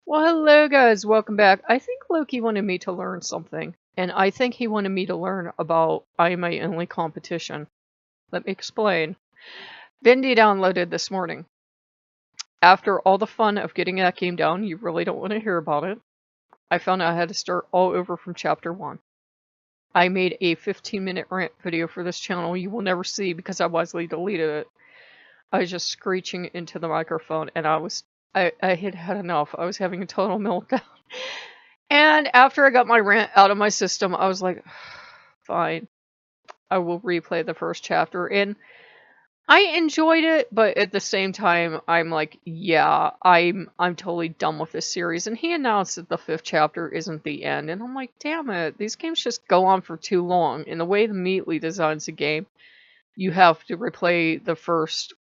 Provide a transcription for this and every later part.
Well, hello guys, welcome back. I think Loki wanted me to learn something, and I think he wanted me to learn about I Am My Only Competition. Let me explain. Vindy downloaded this morning. After all the fun of getting that game down, you really don't want to hear about it. I found out I had to start all over from chapter 1. I made a 15-minute rant video for this channel you will never see because I wisely deleted it. I was just screeching into the microphone and I had had enough. I was having a total meltdown. And after I got my rant out of my system, I was like, fine, I will replay the first chapter. And I enjoyed it, but at the same time, I'm like, yeah, I'm totally done with this series. And he announced that the 5th chapter isn't the end. And I'm like, damn it, these games just go on for too long. And the way the Meatly designs the game, you have to replay the first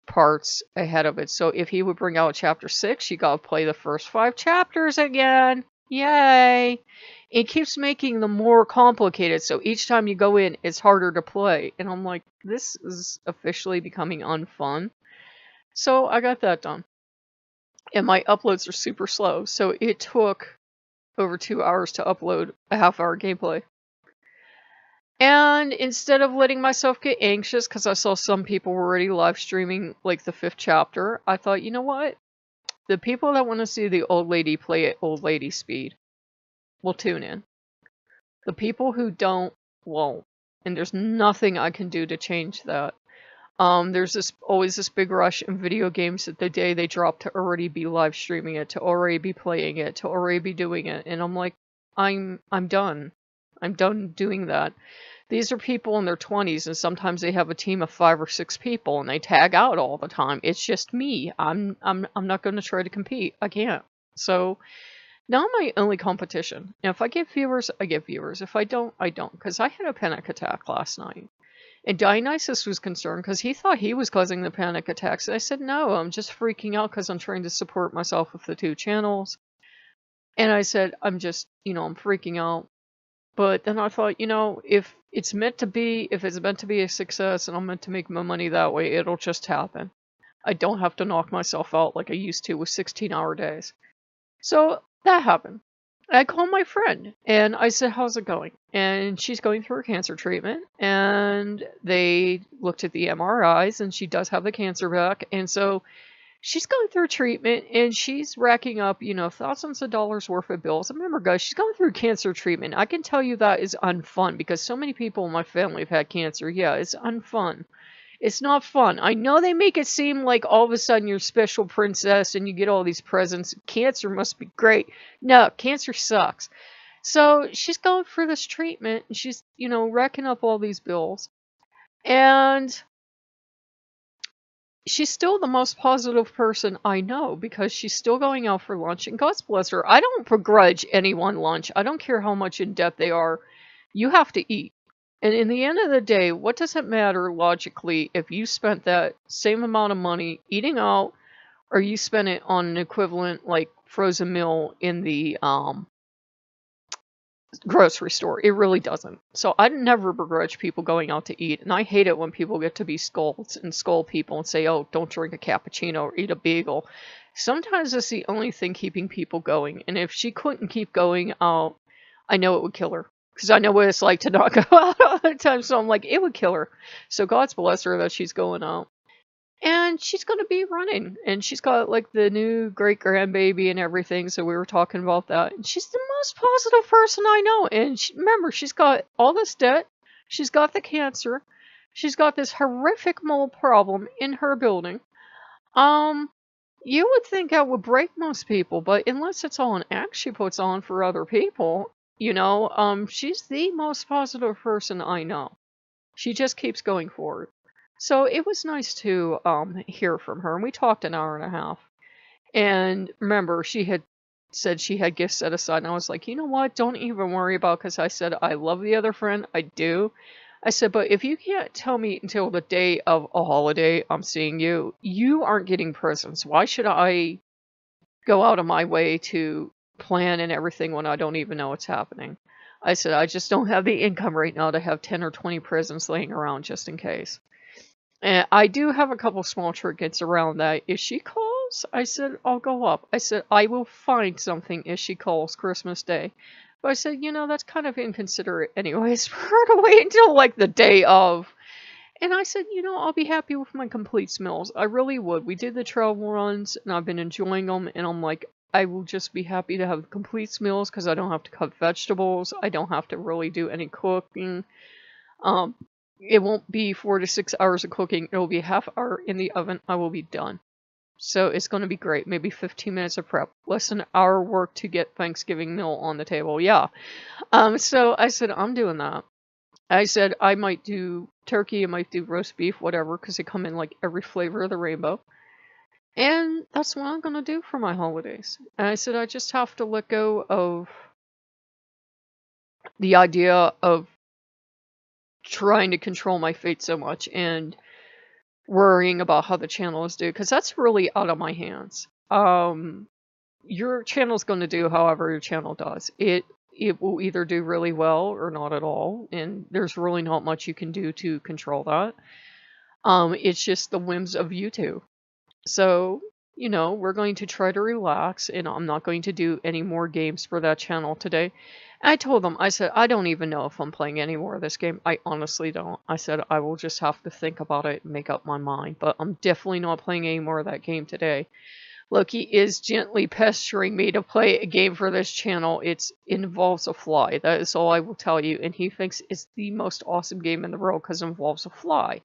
parts ahead of it. So if he would bring out chapter 6, you gotta play the first 5 chapters again. Yay! It keeps making them more complicated, so each time you go in, it's harder to play. And I'm like, this is officially becoming unfun. So I got that done. And my uploads are super slow, so it took over 2 hours to upload a half-hour gameplay. And instead of letting myself get anxious, because I saw some people were already live streaming like the 5th chapter, I thought, you know what? The people that want to see the old lady play at old lady speed will tune in. The people who don't won't. And there's nothing I can do to change that. There's always this big rush in video games that the day they drop to already be live streaming it, to already be playing it, to already be doing it. And I'm like, I'm done. I'm done doing that. These are people in their 20s, and sometimes they have a team of 5 or 6 people, and they tag out all the time. It's just me. I'm not going to try to compete. I can't. So now my only competition. And if I get viewers, I get viewers. If I don't, I don't. Because I had a panic attack last night. And Dionysus was concerned because he thought he was causing the panic attacks. And I said, no, I'm just freaking out because I'm trying to support myself with the 2 channels. And I said, I'm just, I'm freaking out. But then I thought, if it's meant to be a success and I'm meant to make my money that way, it'll just happen. I don't have to knock myself out like I used to with 16-hour days. So that happened. I called my friend and I said, how's it going? And she's going through her cancer treatment, and they looked at the MRIs and she does have the cancer back. And so she's going through treatment and she's racking up, thousands of dollars worth of bills. And remember, guys, she's going through cancer treatment. I can tell you that is unfun because so many people in my family have had cancer. Yeah, it's unfun. It's not fun. I know they make it seem like all of a sudden you're a special princess and you get all these presents. Cancer must be great. No, cancer sucks. So she's going through this treatment and she's, racking up all these bills. And she's still the most positive person I know because she's still going out for lunch. And God bless her. I don't begrudge anyone lunch. I don't care how much in debt they are. You have to eat. And in the end of the day, what does it matter logically if you spent that same amount of money eating out or you spent it on an equivalent like frozen meal in the grocery store? It really doesn't. So I never begrudge people going out to eat. And I hate it when people get to be scolds and scold people and say, oh, don't drink a cappuccino or eat a bagel. Sometimes it's the only thing keeping people going. And if she couldn't keep going out, I know it would kill her. Because I know what it's like to not go out all the time. So I'm like, it would kill her. So God's bless her that she's going out. And she's going to be running. And she's got like the new great grandbaby and everything. So we were talking about that. And she's the most positive person I know. And remember, she's got all this debt. She's got the cancer. She's got this horrific mold problem in her building. You would think that would break most people. But unless it's all an act she puts on for other people, she's the most positive person I know. She just keeps going forward. So it was nice to hear from her. And we talked an hour and a half. And remember, she had said she had gifts set aside. And I was like, you know what? Don't even worry about it. Because I said, I love the other friend. I do. I said, but if you can't tell me until the day of a holiday I'm seeing you, you aren't getting presents. Why should I go out of my way to plan and everything when I don't even know what's happening? I said, I just don't have the income right now to have 10 or 20 presents laying around just in case. And I do have a couple small trinkets around that. If she calls, meals? I said, I'll go up. I said, I will find something if she calls Christmas Day. But I said, that's kind of inconsiderate anyways for her to wait until like the day of. And I said, I'll be happy with my complete meals. I really would. We did the travel runs and I've been enjoying them. And I'm like, I will just be happy to have complete meals because I don't have to cut vegetables. I don't have to really do any cooking. It won't be 4 to 6 hours of cooking. It will be a half hour in the oven. I will be done. So it's going to be great. Maybe 15 minutes of prep. Less than an hour work to get Thanksgiving meal on the table. Yeah. So I said, I'm doing that. I said, I might do turkey. I might do roast beef, whatever, because they come in like every flavor of the rainbow. And that's what I'm going to do for my holidays. And I said, I just have to let go of the idea of trying to control my fate so much and worrying about how the channel is doing, because that's really out of my hands. Your channel's going to do however your channel does. It will either do really well or not at all, and there's really not much you can do to control that. It's just the whims of YouTube. So, we're going to try to relax, and I'm not going to do any more games for that channel today. I told them, I said, I don't even know if I'm playing any more of this game. I honestly don't. I said, I will just have to think about it and make up my mind. But I'm definitely not playing any more of that game today. Loki is gently pestering me to play a game for this channel. It involves a fly. That is all I will tell you. And he thinks it's the most awesome game in the world because it involves a fly.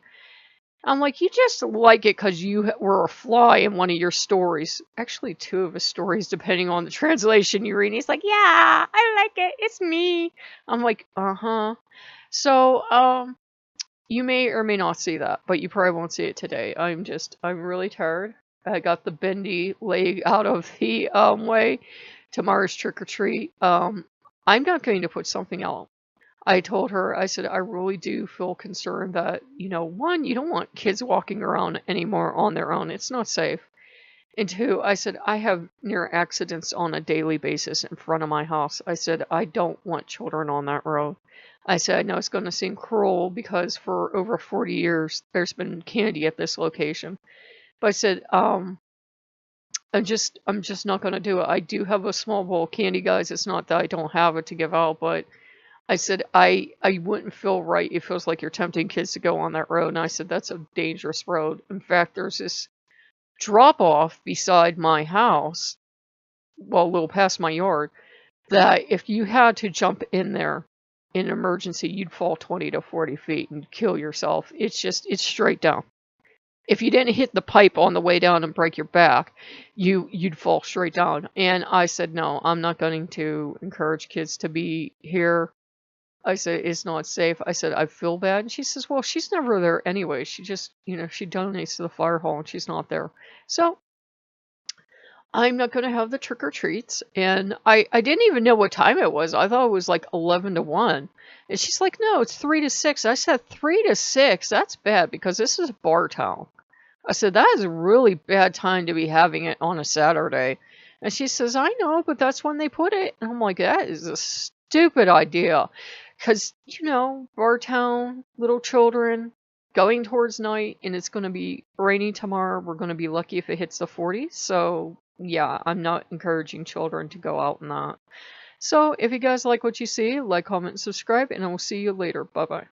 I'm like, you just like it because you were a fly in one of your stories. Actually, 2 of his stories, depending on the translation you read. And he's like, yeah, I like it. It's me. I'm like, uh-huh. So, you may or may not see that, but you probably won't see it today. I'm really tired. I got the bendy leg out of the way. Tomorrow's trick or treat. I'm not going to put something out. I told her, I said, I really do feel concerned that, one, you don't want kids walking around anymore on their own. It's not safe. And 2, I said, I have near accidents on a daily basis in front of my house. I said, I don't want children on that road. I said, I know it's going to seem cruel because for over 40 years, there's been candy at this location. But I said, I'm just not going to do it. I do have a small bowl of candy, guys. It's not that I don't have it to give out, but I said, I wouldn't feel right. It feels like you're tempting kids to go on that road. And I said, that's a dangerous road. In fact, there's this drop-off beside my house, well, a little past my yard, that if you had to jump in there in an emergency, you'd fall 20 to 40 feet and kill yourself. It's straight down. If you didn't hit the pipe on the way down and break your back, you'd fall straight down. And I said, no, I'm not going to encourage kids to be here. I said, it's not safe. I said, I feel bad. And she says, well, she's never there anyway. She just, she donates to the fire hall and she's not there. So I'm not going to have the trick-or-treats. And I didn't even know what time it was. I thought it was like 11 to 1. And she's like, no, it's 3 to 6. I said, 3 to 6? That's bad because this is bar town. I said, that is a really bad time to be having it on a Saturday. And she says, I know, but that's when they put it. And I'm like, that is a stupid idea. Because, bar town, little children, going towards night, and it's going to be rainy tomorrow. We're going to be lucky if it hits the 40s. So, yeah, I'm not encouraging children to go out in that. So, if you guys like what you see, like, comment, and subscribe, and I will see you later. Bye-bye.